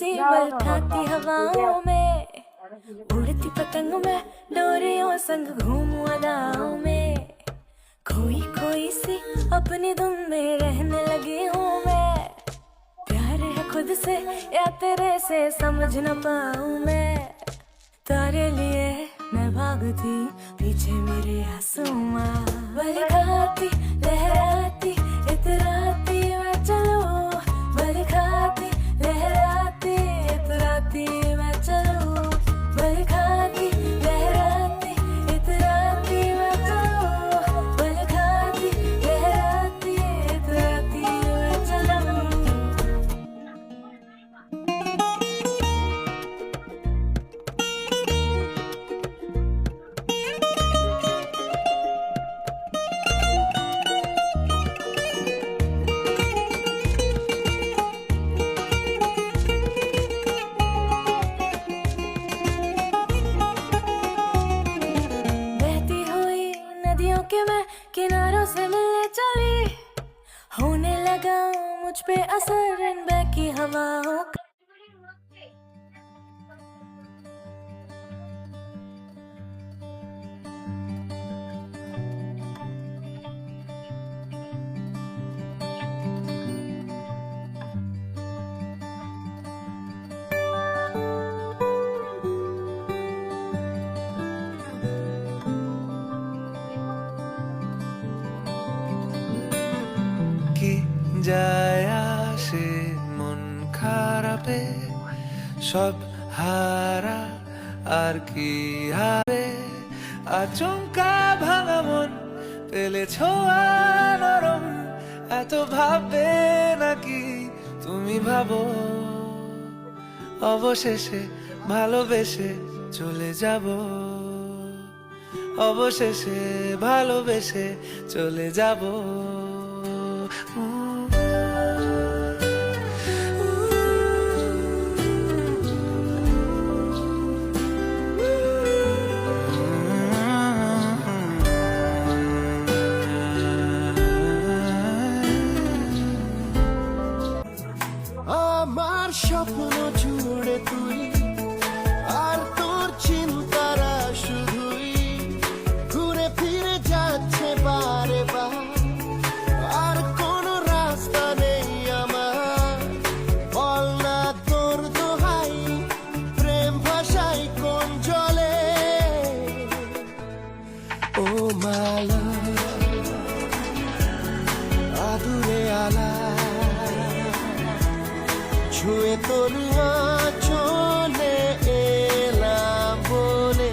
सी बल खाती हवाओं में, उड़ती पतंग में डोरियों संग घूमूं अदाओं में, खोई खोई सी अपनी धुन में रहने लगी हूँ मैं। प्यार है खुद से या तेरे से समझ न पाऊं मैं, तारे लिए मैं भागती पीछे मेरे आंसुओं। बल खाती लहराती इतराती मैं चलूं, बल खाती लहराती इतराती मैं चलूं, बल खाती लहराती इतराती मैं चलूं, बल खाती लहराती इतराती मैं चलूं। बहती हुई नदियों के मैं किनारों से मिलने चली, होने लगा मुझ पे असर इन बहकी हवाओं का। কি যায় আসে মন খারাপে, সব হারা আর কি হবে, আচমকা ভাঙা মন পেলে ছোঁয়া নরম, এত ভাববে নাকি তুমি ভাবো, অবশেষে ভালোবেসে চলে যাব, অবশেষে ভালোবেসে চলে যাব। আমার স্বপ্ন জুড়ে তুই আর তোর চিন্তারা শুধুই ঘুরে ফিরে যাচ্ছে বারে বার, আর কোনো রাস্তা নেই আমার, বল না তোর দোহাই প্রেম ভাষাই কোন জলে। ও মালা আদুরে আলা ছুঁয়ে তোর চলে এলাম বলে